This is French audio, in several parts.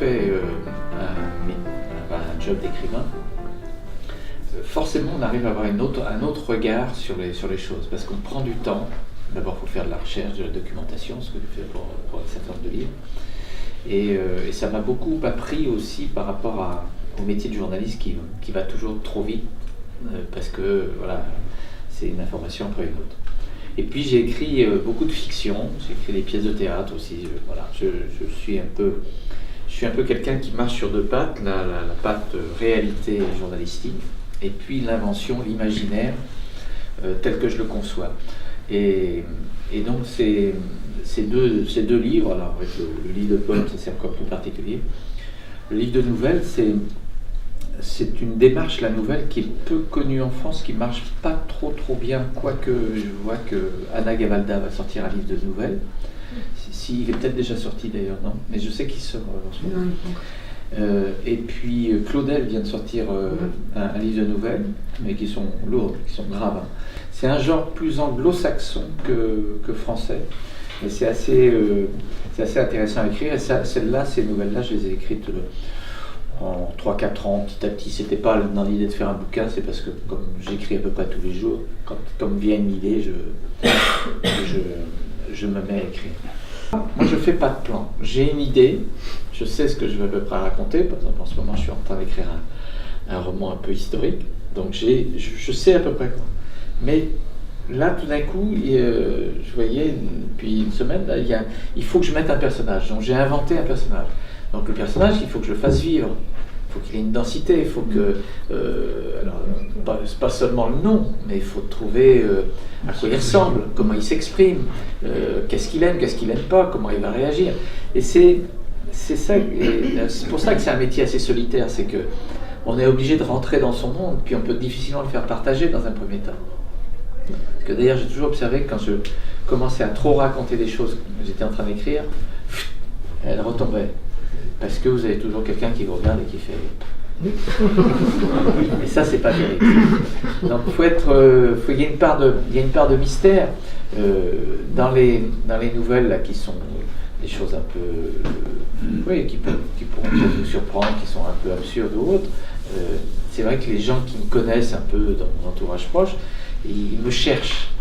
fait un job d'écrivain, forcément on arrive à avoir un autre regard sur les choses, parce qu'on prend du temps. D'abord, il faut faire de la recherche, de la documentation, ce que je fais pour un certain nombre de livres. Et ça m'a beaucoup appris aussi par rapport au métier de journaliste qui va toujours trop vite, parce que voilà, c'est une information après une autre. Et puis j'ai écrit beaucoup de fiction, j'ai écrit des pièces de théâtre aussi. Voilà, je suis un peu quelqu'un qui marche sur deux pattes, la patte réalité journalistique, et puis l'invention, l'imaginaire, tel que je le conçois. Et donc ces deux livres, alors avec le livre de poèmes, ça c'est encore plus particulier. Le livre de nouvelles, c'est une démarche, la nouvelle, qui est peu connue en France, qui marche pas trop bien, quoique je vois que Anna Gavalda va sortir un livre de nouvelles. Il est peut-être déjà sorti d'ailleurs, non? Mais je sais qu'il sort en ce moment. Et puis Claudel vient de sortir un livre de nouvelles, mais qui sont lourdes, qui sont graves. Hein. C'est un genre plus anglo-saxon que français, mais c'est assez intéressant à écrire. Et celles-là, ces nouvelles-là, je les ai écrites en 3-4 ans, petit à petit. C'était pas dans l'idée de faire un bouquin, c'est parce que comme j'écris à peu près tous les jours, comme vient une idée, je me mets à écrire. Moi, je fais pas de plan. J'ai une idée, je sais ce que je vais à peu près raconter. Par exemple, en ce moment, je suis en train d'écrire un roman un peu historique, donc je sais à peu près quoi. Mais là, tout d'un coup, je voyais depuis une semaine, là, il faut que je mette un personnage. Donc j'ai inventé un personnage. Donc le personnage, il faut que je le fasse vivre. Il faut qu'il ait une densité. Il faut que, alors, pas seulement le nom, mais il faut trouver à quoi il ressemble, comment il s'exprime, qu'est-ce qu'il aime, qu'est-ce qu'il n'aime pas, comment il va réagir. Et c'est ça. C'est pour ça que c'est un métier assez solitaire. C'est que on est obligé de rentrer dans son monde, puis on peut difficilement le faire partager dans un premier temps. Parce que d'ailleurs, j'ai toujours observé que quand je commençais à trop raconter des choses que j'étais en train d'écrire, elles retombaient. Parce que vous avez toujours quelqu'un qui vous regarde et qui fait... Et ça, c'est pas terrible. Donc, il y a une part de mystère dans les nouvelles là, qui sont des choses un peu... qui pourront peut-être vous surprendre, qui sont un peu absurdes ou autres. C'est vrai que les gens qui me connaissent un peu dans mon entourage proche, ils me cherchent.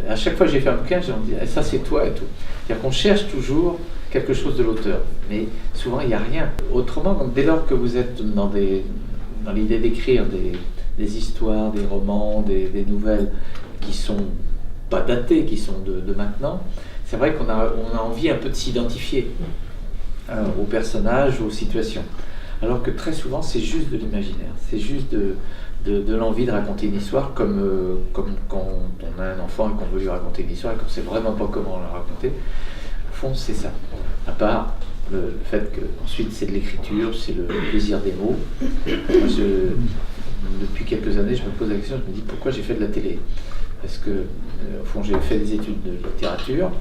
À chaque fois que j'ai fait un bouquin, je me dis ça c'est toi et tout. C'est-à-dire qu'on cherche toujours quelque chose de l'auteur, mais souvent il n'y a rien. Autrement, donc, dès lors que vous êtes dans l'idée d'écrire des histoires, des romans, des nouvelles qui sont pas datées, qui sont de maintenant, c'est vrai qu'on a envie un peu de s'identifier aux personnages, aux situations. Alors que très souvent c'est juste de l'imaginaire, c'est juste de l'envie de raconter une histoire comme quand on a un enfant et qu'on veut lui raconter une histoire et qu'on ne sait vraiment pas comment la raconter. Au fond, c'est ça. À part le fait que ensuite c'est de l'écriture, c'est le plaisir des mots. Moi, depuis quelques années, je me pose la question, je me dis pourquoi j'ai fait de la télé. Parce que, au fond, j'ai fait des études de littérature,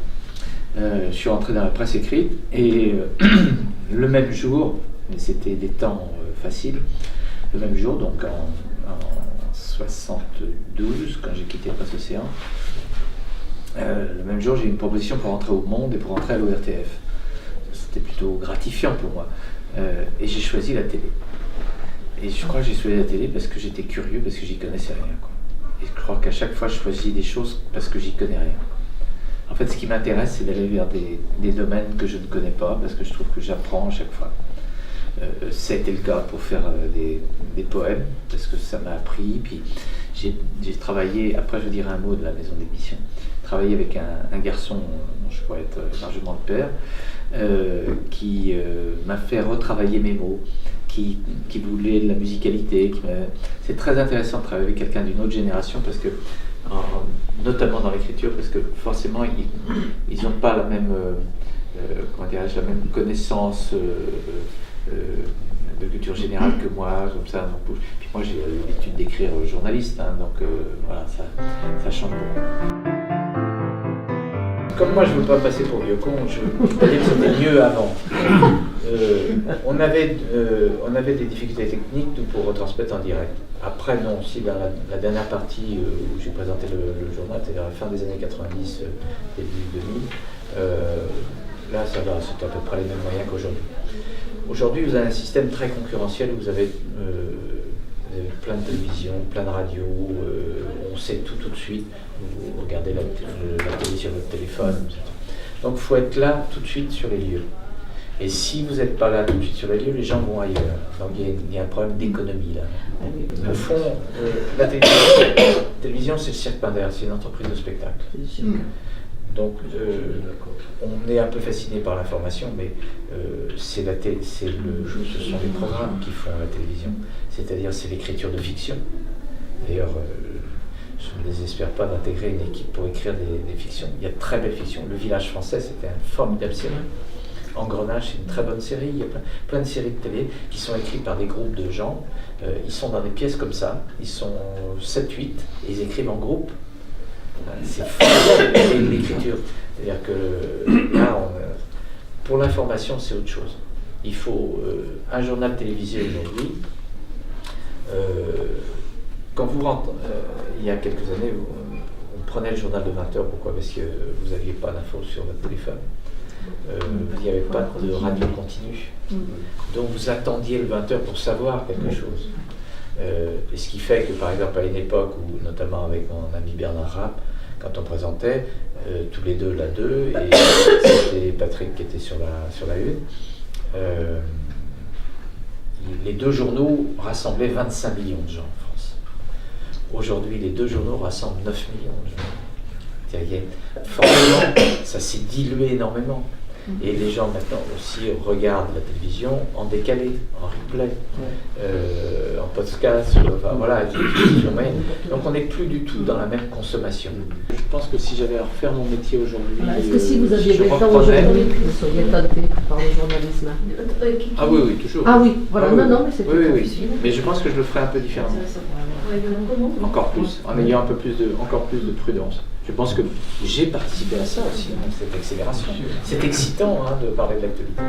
je suis rentré dans la presse écrite et le même jour, mais c'était des temps faciles, le même jour, donc en 72, quand j'ai quitté Presse Océan, le même jour, j'ai eu une proposition pour rentrer au Monde et pour rentrer à l'ORTF. C'était plutôt gratifiant pour moi. Et j'ai choisi la télé. Et je crois que j'ai choisi la télé parce que j'étais curieux, parce que j'y connaissais rien, quoi. Et je crois qu'à chaque fois, je choisis des choses parce que j'y connais rien. En fait, ce qui m'intéresse, c'est d'aller vers des domaines que je ne connais pas, parce que je trouve que j'apprends à chaque fois. Ça a été le cas pour faire des poèmes, parce que ça m'a appris. Puis j'ai travaillé, après je dirai un mot de la maison d'édition, travaillé avec un garçon dont je pourrais être largement le père, qui m'a fait retravailler mes mots, qui voulait de la musicalité. C'est très intéressant de travailler avec quelqu'un d'une autre génération, parce que, notamment dans l'écriture, parce que forcément ils n'ont pas la même, la même connaissance de culture générale que moi, comme ça. Donc, puis moi j'ai l'habitude d'écrire journaliste, hein, donc voilà, ça change beaucoup. Comme moi je ne veux pas passer pour vieux con, je peux dire que c'était mieux avant. On avait des difficultés techniques pour retransmettre en direct. Après non, si dans la dernière partie où j'ai présenté le journal, c'est-à-dire à la fin des années 90, début 2000, là ça va, c'est à peu près les mêmes moyens qu'aujourd'hui. Aujourd'hui, vous avez un système très concurrentiel où vous avez plein de télévisions, plein de radios, on sait tout de suite. Vous regardez la télé sur votre téléphone, etc. Donc il faut être là tout de suite sur les lieux. Et si vous n'êtes pas là tout de suite sur les lieux, les gens vont ailleurs. Donc il y a un problème d'économie là. Au fond, la télévision, c'est le Cirque Pinder, c'est une entreprise de spectacle. Donc on est un peu fasciné par l'information, mais ce sont les programmes qui font la télévision, c'est-à-dire c'est l'écriture de fiction. D'ailleurs, je ne désespère pas d'intégrer une équipe pour écrire des fictions. Il y a de très belles fictions. Le Village français, c'était une formidable série. Engrenage, c'est une très bonne série. Il y a plein de séries de télé qui sont écrites par des groupes de gens. Ils sont dans des pièces comme ça. Ils sont 7-8 et ils écrivent en groupe. C'est formidable l'écriture. C'est-à-dire que là, pour l'information, c'est autre chose. Il faut un journal télévisé aujourd'hui. Quand vous rentrez, il y a quelques années, on prenait le journal de 20h. Pourquoi? Parce que vous n'aviez pas d'infos sur votre téléphone. Il n'y avait pas de radio continue. Donc vous attendiez le 20h pour savoir quelque chose. Et ce qui fait que, par exemple, à une époque où, notamment avec mon ami Bernard Rapp, quand on présentait, tous les deux la 2, et c'était Patrick qui était sur la 1, les deux journaux rassemblaient 25 millions de gens en France. Aujourd'hui, les deux journaux rassemblent 9 millions de gens. Forcément, ça s'est dilué énormément. Et les gens maintenant aussi regardent la télévision en décalé, en replay, en podcast, enfin voilà, donc on n'est plus du tout dans la même consommation. Je pense que si j'avais à refaire mon métier aujourd'hui, est-ce que si vous aviez le temps aujourd'hui, vous seriez tenté par le journalisme? Ah oui, toujours. Ah oui, voilà, non, mais c'est oui. Mais je pense que je le ferais un peu différemment. Encore plus, en ayant encore plus de prudence. Je pense que j'ai participé à ça aussi, cette accélération. C'est excitant de parler de l'actualité.